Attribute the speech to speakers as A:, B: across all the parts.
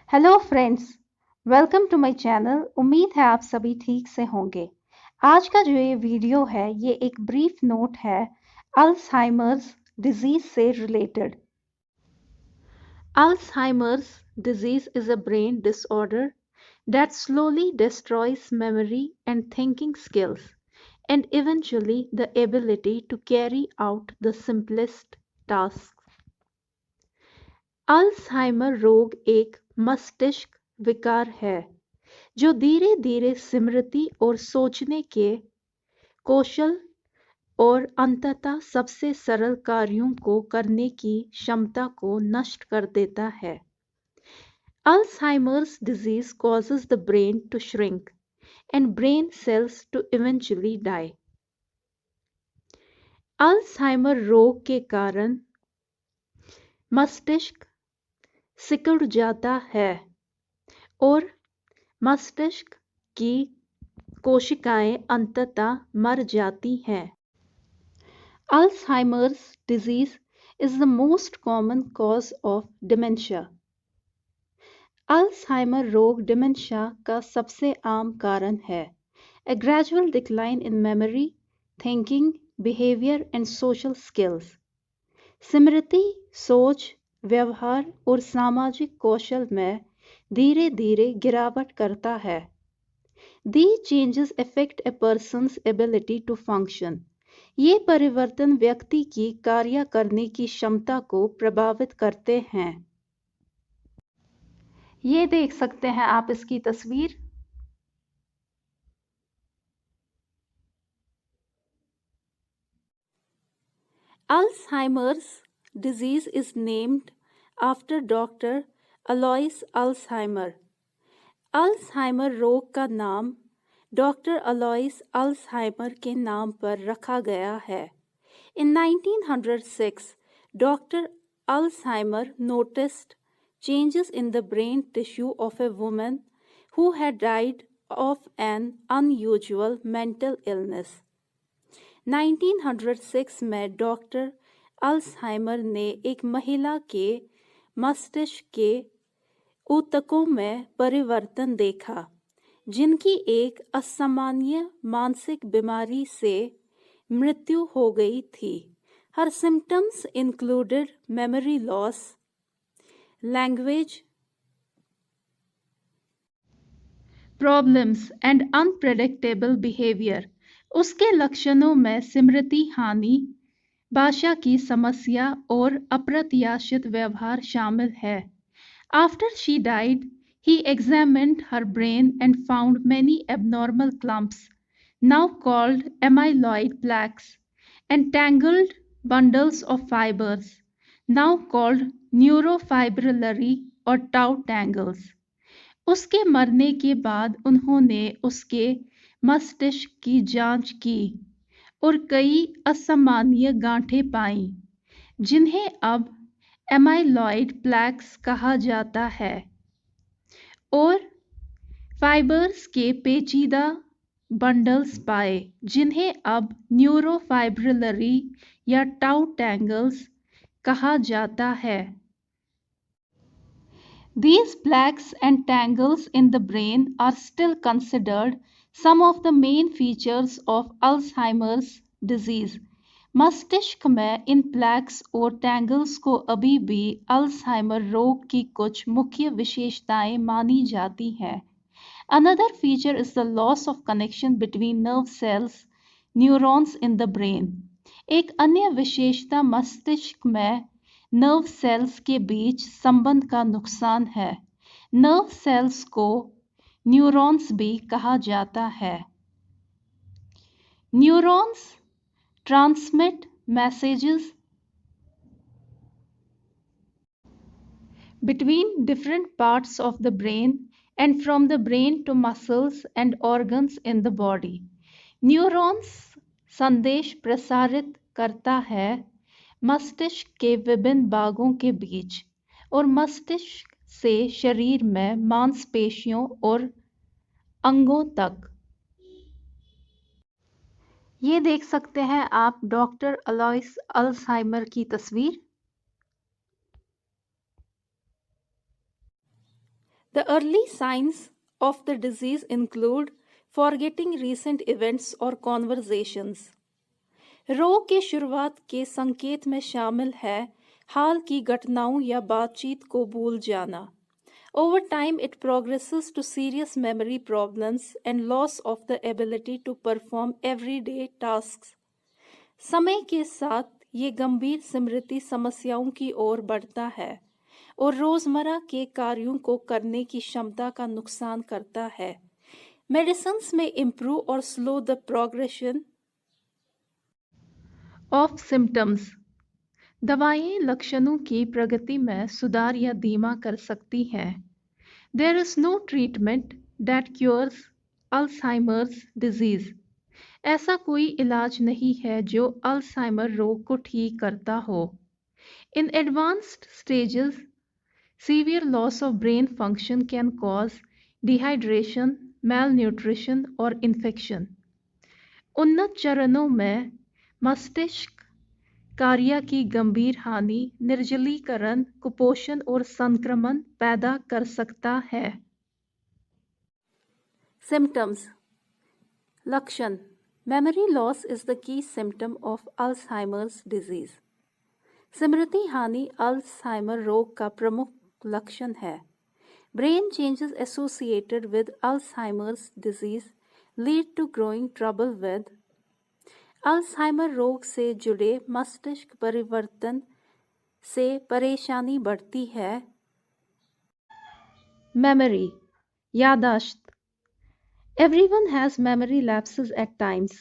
A: Hello friends, welcome to my channel. उम्मीद है आप सभी ठीक से होंगे। आज का जो ये वीडियो है ये एक ब्रीफ नोट है अल्जाइमर्स डिजीज से related. Alzheimer's disease is a brain disorder that slowly destroys memory and thinking skills and eventually the ability to carry out the simplest tasks. Alzheimer रोग एक मस्तिष्क विकार है जो धीरे धीरे स्मृति और सोचने के कौशल और अंततः सबसे सरल कार्यों को करने की क्षमता को नष्ट कर देता है। Alzheimer's disease causes the brain to shrink and brain cells to eventually die. Alzheimer रोग के कारण मस्तिष्क सिकुड़ जाता है और मस्तिष्क की कोशिकाएं अंततः मर जाती हैं। Alzheimer's disease is the most common cause of dementia. Alzheimer रोग डिमेंशिया का सबसे आम कारण है। A gradual decline in memory, thinking, behavior and social skills. स्मृति, सोच, व्यवहार और सामाजिक कौशल में धीरे धीरे गिरावट करता है। These changes affect a person's ability to function. ये परिवर्तन व्यक्ति की कार्य करने की क्षमता को प्रभावित करते हैं। ये देख सकते हैं आप इसकी तस्वीर। Alzheimer's disease is named after Dr. Alois Alzheimer. Alzheimer रोग का नाम डॉक्टर अलोइस अल्जाइमर के नाम पर रखा गया है। In 1906, Dr. Alzheimer noticed changes in the brain tissue of a woman who had died of an unusual mental illness. 1906 में डॉक्टर अल्जाइमर ने एक महिला के मस्तिष्क के ऊतकों में परिवर्तन देखा जिनकी एक असामान्य मानसिक बीमारी से मृत्यु हो गई थी। Her symptoms included memory loss, language problems and unpredictable behavior. उसके लक्षणों में स्मृति हानि, भाषा की समस्या और अप्रत्याशित व्यवहार शामिल है। After she died, he examined her brain and found many abnormal clumps, now called amyloid plaques, and tangled bundles of fibers, now called neurofibrillary or tau tangles. उसके मरने के बाद उन्होंने उसके मस्तिष्क की जांच की और कई असामान्य गांठें पाईं, जिन्हें अब एमाइलॉइड प्लैक्स कहा जाता है, और फाइबर्स के पेचीदा बंडल्स पाए, जिन्हें अब न्यूरोफाइब्रिलरी या टाउ टैंगल्स कहा जाता है। These plaques and tangles in the brain are still considered some of the main features of Alzheimer's disease. मस्तिष्क में इन प्लैक्स और टैंगल्स को अभी भी अल्जाइमर रोग की कुछ मुख्य विशेषताएं मानी जाती हैं। Another feature is the loss of connection between nerve cells, neurons in the brain. एक अन्य विशेषता मस्तिष्क में नर्व सेल्स के बीच संबंध का नुकसान है। नर्व सेल्स को न्यूरॉन्स भी कहा जाता है। Neurons transmit messages between different parts of the brain and from the brain to muscles and organs in the body. Neurons संदेश प्रसारित करता है मस्तिष्क के विभिन्न भागों के बीच और मस्तिष्क से शरीर में मांसपेशियों और अंगों तक। ये देख सकते हैं आप डॉक्टर अलोइस अल्जाइमर की तस्वीर। The early signs of the disease include forgetting recent events or conversations. रोग के शुरुआत के संकेत में शामिल है हाल की घटनाओं या बातचीत को भूल जाना. Over time, it progresses to serious memory problems and loss of the ability to perform everyday tasks. समय के साथ ये गंभीर स्मृति समस्याओं की ओर बढ़ता है और रोजमर्रा के कार्यों को करने की क्षमता का नुकसान करता है. मेडिसिन्स में इम्प्रूव और slow the progression of symptoms. दवाएं लक्षणों की प्रगति में सुधार या धीमा कर सकती हैं. There is no treatment that cures Alzheimer's disease. ऐसा कोई इलाज नहीं है जो अल्जाइमर रोग को ठीक करता हो. इन advanced stages severe loss of brain function can cause dehydration, malnutrition और infection. उन्नत चरणों में मस्तिष्क कार्य की गंभीर हानि, निर्जलीकरण, कुपोषण और संक्रमण पैदा कर सकता है. Symptoms. लक्षण. Memory loss is the key symptom of Alzheimer's disease. स्मृति हानि अल्जाइमर रोग का प्रमुख लक्षण है. Brain changes associated with Alzheimer's disease lead to growing trouble with. Alzheimer रोग से जुड़े मस्तिष्क परिवर्तन से परेशानी बढ़ती है. Memory. याददाश्त. Everyone has memory lapses at times,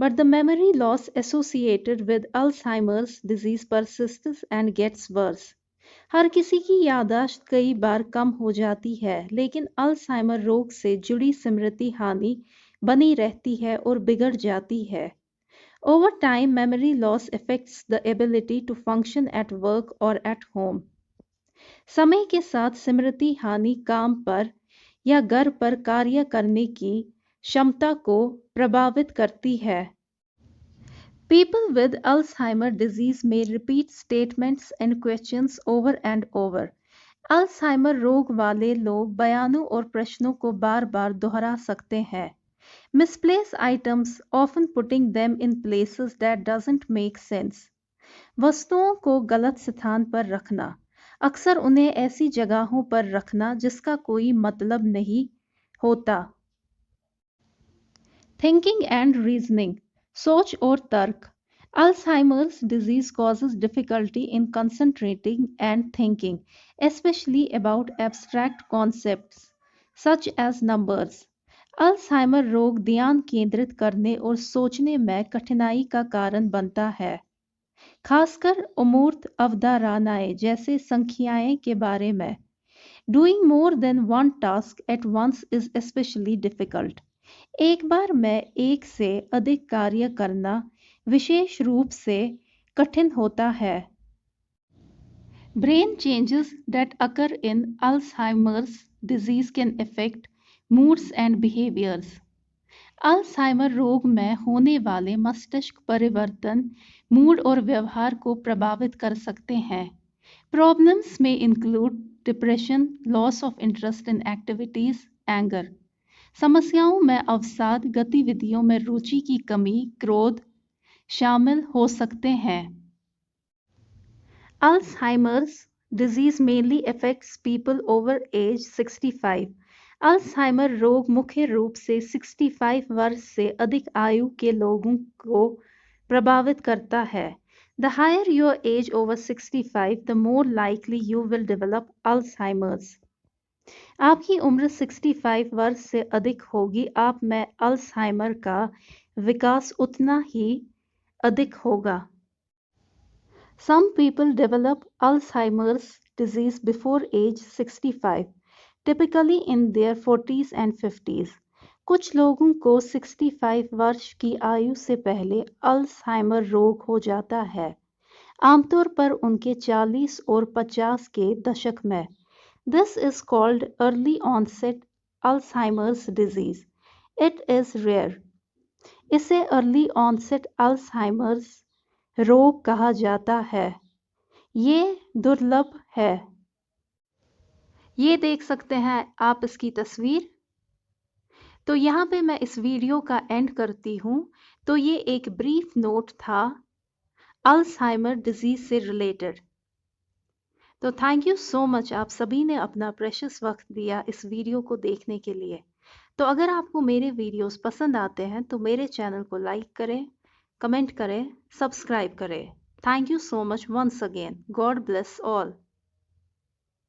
A: but the memory loss associated with Alzheimer's disease persists and gets worse. हर किसी की याददाश्त कई बार कम हो जाती है, लेकिन अल्जाइमर रोग से जुड़ी स्मृति हानि बनी रहती है और बिगड़ जाती है. Over time, memory loss affects the ability to function at work or at home. समय के साथ स्मृति हानि काम पर या घर पर कार्य करने की क्षमता को प्रभावित करती है. People with Alzheimer disease may repeat statements and questions over and over. Alzheimer रोग वाले लोग बयानों और प्रश्नों को बार-बार दोहरा सकते हैं. Misplace items, often putting them in places that doesn't make sense. वस्तुओं को गलत स्थान पर रखना, अक्सर उन्हें ऐसी जगहों पर रखना जिसका कोई मतलब नहीं होता. Thinking and reasoning. सोच और तर्क. Alzheimer's disease causes difficulty in concentrating and thinking, especially about abstract concepts such as numbers. Alzheimer रोग ध्यान केंद्रित करने और सोचने में कठिनाई का कारण बनता है, खासकर अमूर्त अवधारणाएं जैसे संख्याएं के बारे में. Doing more than one task at once is especially difficult. एक बार में एक से अधिक कार्य करना विशेष रूप से कठिन होता है. Brain changes that occur in Alzheimer's disease can affect moods and behaviors. Alzheimer रोग में होने वाले मस्तिष्क परिवर्तन मूड और व्यवहार को प्रभावित कर सकते हैं. Problems may include depression, loss of interest in activities, anger. समस्याओं में अवसाद, गतिविधियों में रुचि की कमी, क्रोध शामिल हो सकते हैं. Alzheimer's disease mainly affects people over age 65. Alzheimer रोग मुख्य रूप से 65 वर्ष से अधिक आयु के लोगों को प्रभावित करता है. The higher your age over 65, the more likely you will develop Alzheimer's. आपकी उम्र 65 वर्ष से अधिक होगी, आप में अल्जाइमर का विकास उतना ही अधिक होगा. Some people develop Alzheimer's disease before age 65, typically in their 40s and 50s. कुछ लोगों को 65 वर्ष की आयु से पहले अल्जाइमर रोग हो जाता है, आमतौर पर उनके 40 और 50 के दशक में. This is called early onset Alzheimer's disease. It is rare. इसे early onset Alzheimer's रोग कहा जाता है. ये दुर्लभ है. ये देख सकते हैं आप इसकी तस्वीर। तो यहाँ पे मैं इस वीडियो का एंड करती हूँ। तो ये एक ब्रीफ नोट था अल्जाइमर डिजीज से रिलेटेड। तो थैंक यू सो मच, आप सभी ने अपना प्रेशियस वक्त दिया इस वीडियो को देखने के लिए। तो अगर आपको मेरे वीडियोस पसंद आते हैं तो मेरे चैनल को लाइक करें, कमेंट करें, सब्सक्राइब करें। Thank you so much once again. God bless all.